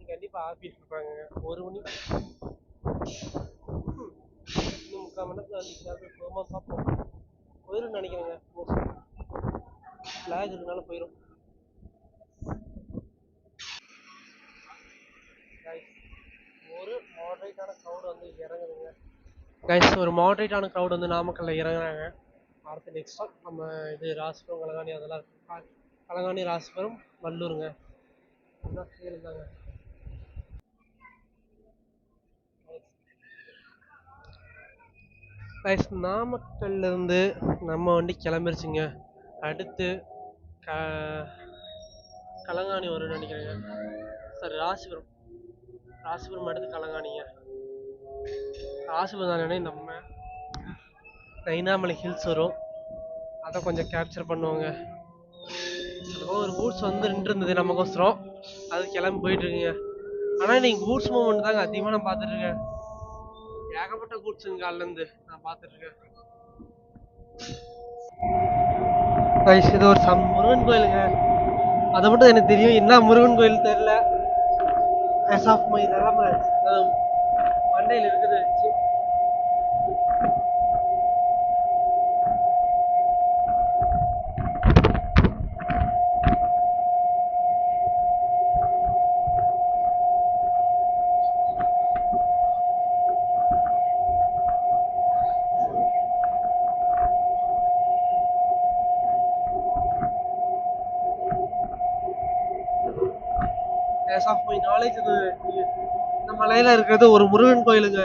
கண்டிப்பா ஆபீஸ் இருப்பாங்க. 1 மணி இன்னும் 3/4 மணி நேரத்தில் வந்து போமா பார்ப்போம். போயிடும் நினைக்கிறேங்க. ஃபிளாக் இருக்கனால போயிடும். ஒரு மாடரேட்டான க்ரௌட் வந்து இறங்குதுங்க. கைஸ், ஒரு மாடரேட்டான க்ரௌட் வந்து நாமக்கல்ல இறங்குறாங்க. அடுத்து நெக்ஸ்ட் ஸ்டாப் நம்ம இது ராசிபுரம், கலங்காணி அதெல்லாம் இருக்கு. கலங்காணி, ராசிபுரம், வல்லூருங்க. அதான் இருந்தாங்க. கைஸ், நாமக்கல்ல இருந்து நம்ம வண்டி கிளம்பிருச்சுங்க. அடுத்து கலங்காணி வரும்னு நினைக்கிறேங்க. சாரி, ராசிபுரம் அடுத்து கலங்காணிங்க. ராசிபுரம் தானே நம்ம நைனாமலை ஹில்ஸ் வரும். அதை கொஞ்சம் கேப்சர் பண்ணுவோங்க. ஒரு கூட்ஸ் வந்து நின்று இருந்தது நமக்கோசரம், அது கிளம்பி போயிட்டு இருக்குங்க. ஆனால் இன்னைக்கு கூட்ஸ் மூவ்மெண்ட் தாங்க அதிகமாக நான் பார்த்துட்டு இருக்கேன். ஏகப்பட்ட கூட்ஸுங்க காலிலேருந்து நான் பார்த்துட்டு இருக்கேன். இது ஒரு முருகன் கோயிலுங்க. அதை மட்டும் எனக்கு தெரியும், என்ன முருகன் கோயில் தெரியல. மண்டையில் இருக்குது. As of my knowledge, இந்த மலையில இருக்கிறது ஒரு முருகன் கோயிலுங்க.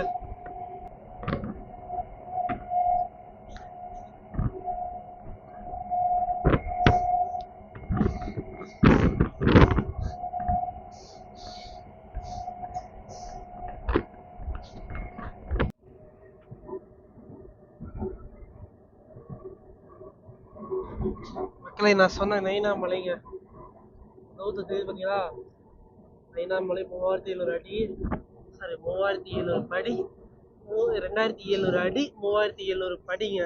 மக்களை, நான் சொன்ன நைனாமலைங்க, பார்த்தீங்களா? நைனாமலை 3700 அடி, சாரி 3700 படி, 2700 அடி, 3700 படிங்க.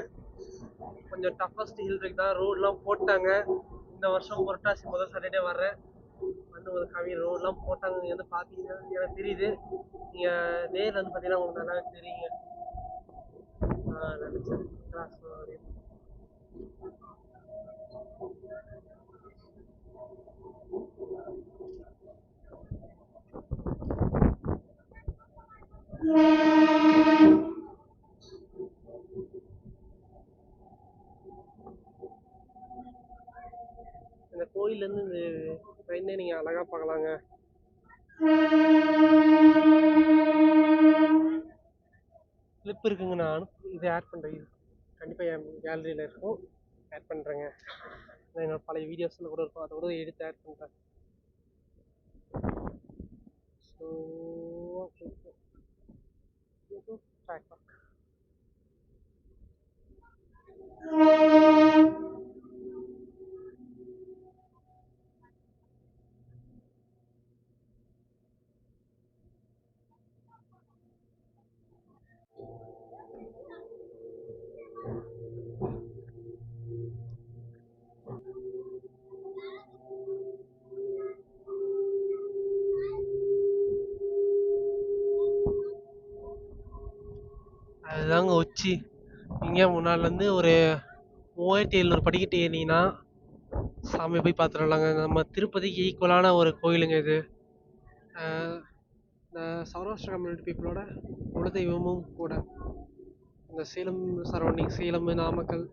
கொஞ்சம் டஃபஸ்ட் ஹில் ட்ரெக் தான். ரோடெலாம் போட்டாங்க. இந்த வருஷம் புரட்டாசி முதல் சாட்டர்டே வர்றேன் வந்து ஒரு கம்மி ரோடெலாம் போட்டாங்க. நீங்கள் வந்து பார்த்தீங்கன்னா எனக்கு தெரியுது. நீங்கள் நேரில் வந்து பார்த்தீங்கன்னா உங்களுக்கு நல்லா தெரியுங்க. நினச்சேன் இந்த கோயிலேருந்து இந்த ட்ரெயினே நீங்கள் அழகாக பார்க்கலாங்க. கிளிப் இருக்குங்க. நான் இதை ஆட் பண்ணுறேன். கண்டிப்பாக என் கேலரியில் இருக்கும், ஆட் பண்ணுறேங்க. என்னோட பழைய வீடியோஸில் கூட இருக்கும், அதை கூட எடுத்து ஆட் பண்ணுறேன். ஸோ அதுதாங்க உச்சி. இங்கே முன்னாடிலேருந்து ஒரு 3700 படிக்கட்டு ஏறினீங்கன்னா சாமி போய் பார்த்துடலாங்க. நம்ம திருப்பதிக்கு ஈக்குவலான ஒரு கோயிலுங்க இது. இந்த சௌராஷ்டிரா கம்யூனிட்டி பீப்புளோட குலதெய்வமும் கூட. இந்த சேலம் சரௌண்டிங், சேலம், நாமக்கல்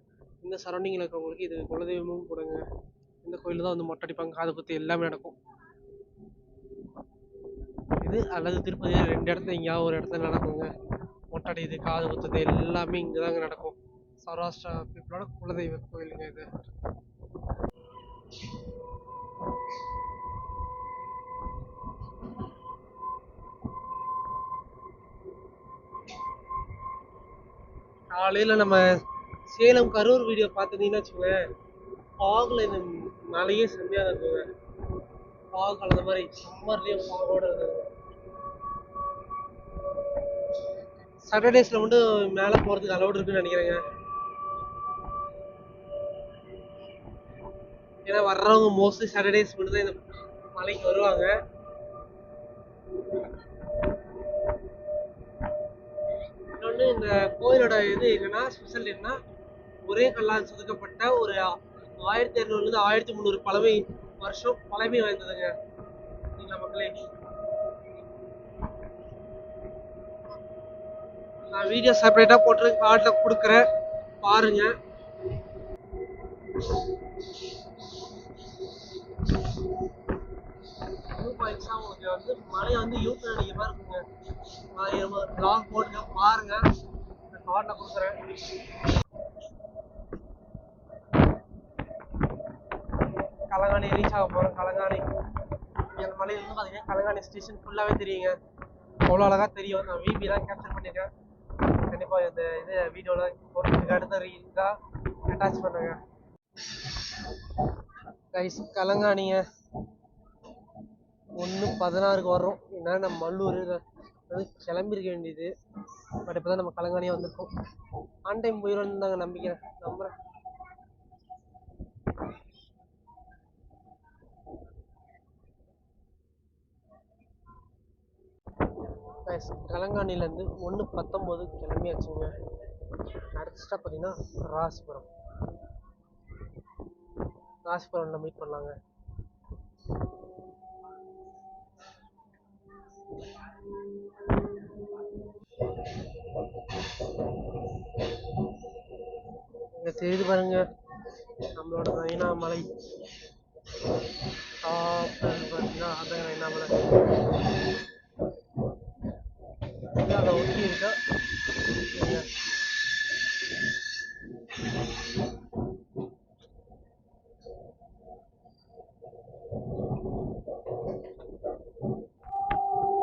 இந்த சரௌண்டிங்கில் இருக்கிறவங்களுக்கு இது குலதெய்வமும் கூடங்க. இந்த கோயிலில் தான் வந்து மொட்டை அடிப்பாங்க, காது குத்து எல்லாமே நடக்கும். இது அல்லது திருப்பதியில் 2 இடத்துல எங்கேயாவது ஒரு இடத்துல நடக்குங்க. மொட்டை அடிக்குது, காது குத்துது எல்லாமே இங்கே தாங்க நடக்கும். சௌராஷ்டிரா பீப்புளோட குலதெய்வ கோயிலுங்க இது. காலையில் நம்ம சேலம் கரூர் வீடியோ பார்த்துட்டீங்கன்னா வச்சுக்கோங்களேன், ஃபாகில் இந்த மலையே செம்மையாக இருக்குங்க. ஃபாக் கலந்த மாதிரி சம்மர்லேயும் ஃபாகோட இருக்குங்க. சாட்டர்டேஸில் மட்டும் மேலே போகிறதுக்கு அலௌட் இருக்குன்னு நினைக்கிறேங்க. ஏன்னா வர்றவங்க மோஸ்ட்லி சாட்டர்டேஸ் மட்டும் தான் இந்த மலைக்கு வருவாங்க. இன்னொன்று இந்த கோயிலோட இது என்னன்னா, ஸ்பெஷல் என்னன்னா, ஒரே கல்லால் செதுக்கப்பட்ட ஒரு 1200 1300 வருஷம் பழமை வாய்ந்ததுங்க. சரிங்களா மக்களே, நான் வீடியோ செப்பரேட்டா போட்டு கார்ட்ல கொடுக்குறேன், பாருங்க. வியூ பாயிண்ட்ஸா உங்களுக்கு வந்து மலையை வந்து யூடியூப்ல அடிக்க மாதிரி இருக்குங்க. நான் vlog போட்டு பாருங்க, நான் கார்ட்ல கொடுக்குறேன். கலங்காணி ரீச் ஆக போகிறோம். கலங்காணி அந்த மலையிலேருந்து பார்த்தீங்கன்னா கலங்காணி ஸ்டேஷன் ஃபுல்லாகவே தெரியுங்க. அவ்வளோ அழகாக தெரியும். நான் விபி தான் கேப்சர் பண்ணியிருக்கேன். கண்டிப்பாக இந்த இது வீடியோவில் போகிறதுக்கு அடுத்த ரீலாக அட்டாச் பண்ணுங்க கைஸ். கலங்காணிங்க 1:16 வர்றோம். ஏன்னா நம்ம மல்லூர் கிளம்பியிருக்க வேண்டியது. பட் இப்போ தான் நம்ம கலங்காணியாக வந்திருக்கோம். ஆன் டைம் போயிடும்னு தாங்க நம்பிக்கை, நம்புகிறேன். கலங்காணிலேருந்து 1:19 கிளம்பியாச்சுங்க. அடுத்த ஸ்டாப் பார்த்தீங்கன்னா ராசிபுரம். ராசிபுரம்ல மீட் பண்ணலாங்க. இங்கே தெரியுது பாருங்க நம்மளோட நைனா மலை. பார்த்தீங்கன்னா அதான் நைனா மலை. அதை ஒட்டி இருக்க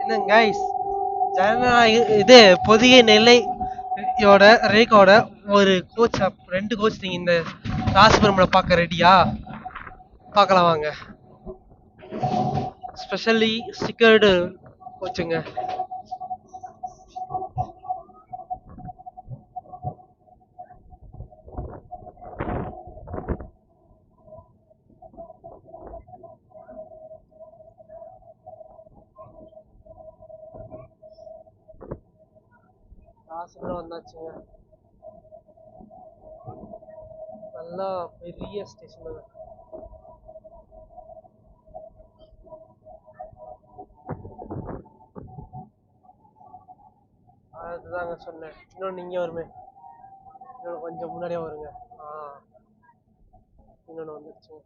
என்ன கைஸ், இது பொதிகை நெல்லையோட ரேக்கோட ஒரு கோச், 2 கோச் நீங்கள் இந்த ராசிபுரமில் பார்க்க ரெடியா? பார்க்கலாம் வாங்க. ஸ்பெஷலி ஸ்டிக்கர்டு கோச்சுங்க. ராசிபுரம் வந்தாச்சுங்க. நல்லா பெரிய ஸ்டேஷன். அதுதாங்க சொன்னேன். இன்னொன்று இங்கே வருமே, இன்னொன்று கொஞ்சம் முன்னாடியே வருங்க. இன்னொன்று வந்துருச்சுங்க.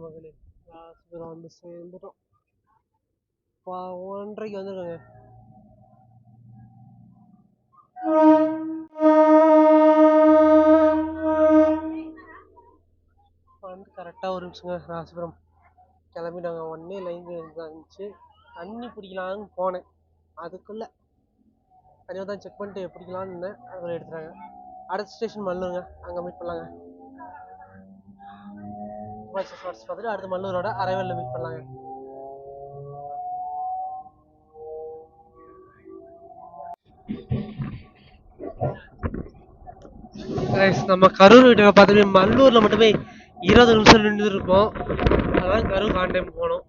மகளே, ராசிபுரம் வந்து சேர்ந்துட்டோம். 1:30 வந்துருக்கோங்க. வந்து கரெக்டாக ஒரு நிமிஷங்க ராசிபுரம் கிளம்பிட்டாங்க. 1 லைன் இருந்துச்சு. தண்ணி பிடிக்கலான்னு போனேன், அதுக்குள்ளே தனியாக தான் செக் பண்ணிட்டு பிடிக்கலான்னு இருந்தேன். அதுக்குள்ளே எடுத்துட்டாங்க. அடுத்த ஸ்டேஷன் மல்லூருங்க, அங்கே மீட் பண்ணலாங்க. பார்த்துட்டு அடுத்து மல்லூரோட அரைவலில் மீட் பண்ணலாங்க. நம்ம கரூர் வீட்டை பார்த்துட்டு மல்லூரில் மட்டுமே 20 நிமிஷம் நின்று இருக்கோம். அதான் கரூர் ஆன் டைம் போனோம்.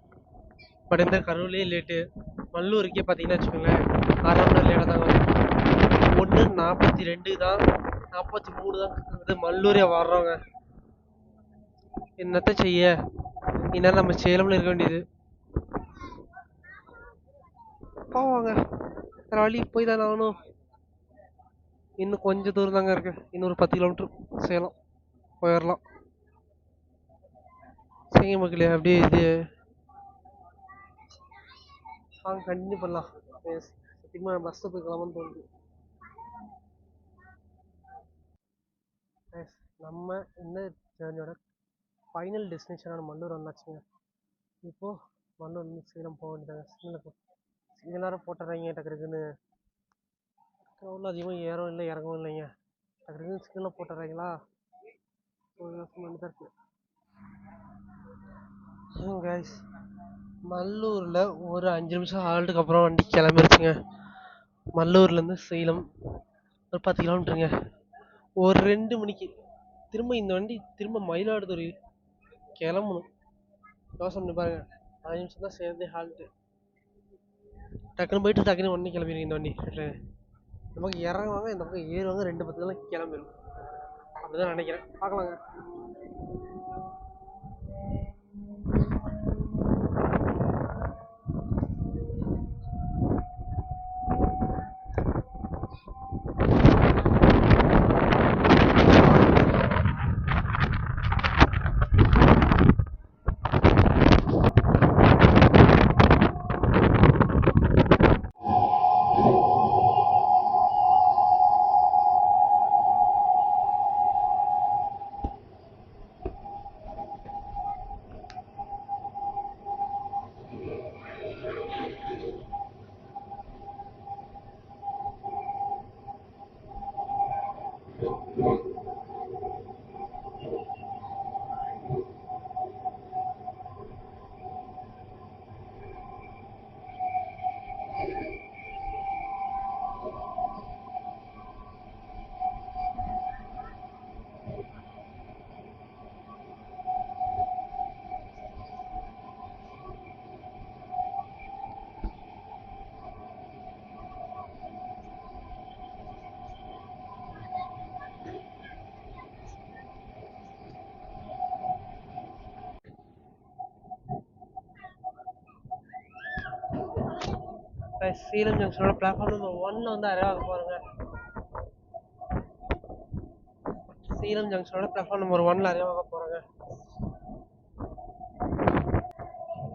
பட் இந்த கரூர்லேயே லேட்டு. மல்லூருக்கே பார்த்தீங்கன்னா வச்சுக்கோங்களேன் 1/2 மணி நேரம் லேட்டாக தான் வரும். 1:42 தான் 43 தான் இது மல்லூரே வர்றோங்க. என்னத்த செய்ய, இந்நேரம் நம்ம சேலம்ல இருக்க வேண்டியது. போவாங்க, வேற வழி போய் தானே ஆகணும். இன்னும் கொஞ்சம் தூரம் தாங்க இருக்கு, இன்னொரு 10 கிலோமீட்டர் சேலம் போயிடலாம். சரிங்க மக்களே, அப்படியே இது வாங்க கண்டினியூ பண்ணலாம். சத்தியமா பஸ்ஸில் போய் கிளம்புன்னு தோணுது. நம்ம இந்த ஜேர்னியோட ஃபைனல் டெஸ்டினேஷனான மல்லூர் வந்தாச்சுங்க. இப்போது மல்லூர் வந்து சேலம் போக வேண்டியதாங்க. சிக்னல் போட்டுறாங்க டக்குன்னு. உள்ள அதிகமாக ஏறவும் இல்லை இறங்கவும் இல்லைங்க. டக்குன்னு சிக்னலில் போட்டுறாங்களா, ஒரு தான் இருக்கு. கைஸ், மல்லூரில் ஒரு 5 நிமிஷம் ஹால்ட்டுக்கு அப்புறம் வண்டி கிளம்பிருச்சுங்க. மல்லூர்லேருந்து சேலம் ஒரு 10 கிலோமீட்டருங்க. ஒரு 2 மணிக்கு திரும்ப இந்த வண்டி திரும்ப மயிலாடுதுறை கிளம்பணும். யோசனை பண்ணி பாருங்க, 5 நிமிஷம் தான் சேர்ந்தே ஹால்ட்டு. டக்குன்னு போயிட்டு டக்குன்னு வண்டி கிளம்பிடுங்க. இந்த வண்டி இந்த பக்கம் இறங்குவாங்க, இந்த பக்கம் ஏறுவாங்க, 2:10 கிளம்பிடும். அப்படிதான் நினைக்கிறேன், பார்க்கலாங்க. சேலம் ஜங்ஷனோட பிளாட்ஃபார்ம் நம்பர் 1 வந்து அரைவாக போகிறோங்க. சேலம் ஜங்ஷனோட பிளாட்ஃபார்ம் நம்பர் 1 அரைவாக போகிறோங்க.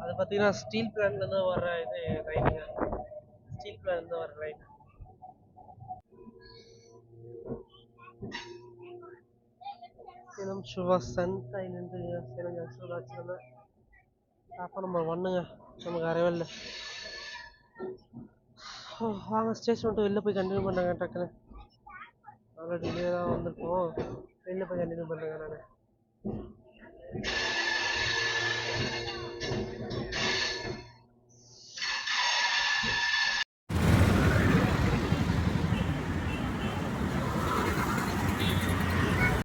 அது பார்த்தீங்கன்னா ஸ்டீல் பிளான்ட்லேருந்து வர்ற இது லைனுங்க. ஸ்டீல் பிளான்ட்லேருந்து வர்ற லைன். சேலம் சுவா சன்டைலேருந்து சேலம் ஜங்ஷன் ஆச்சுன்னா பிளாட்ஃபார்ம் நம்பர் 1ங்க. நமக்கு அரைவே இல்லை. வாங்க ஸ்டேஷன் விட்டு வெளில போய் கண்டினியூ பண்ணாங்க. டக்குன்னு அவ்வளோ டிலே தான் வந்திருக்கோம், வெளில போய் கண்டினியூ பண்ணுறேங்க நான்.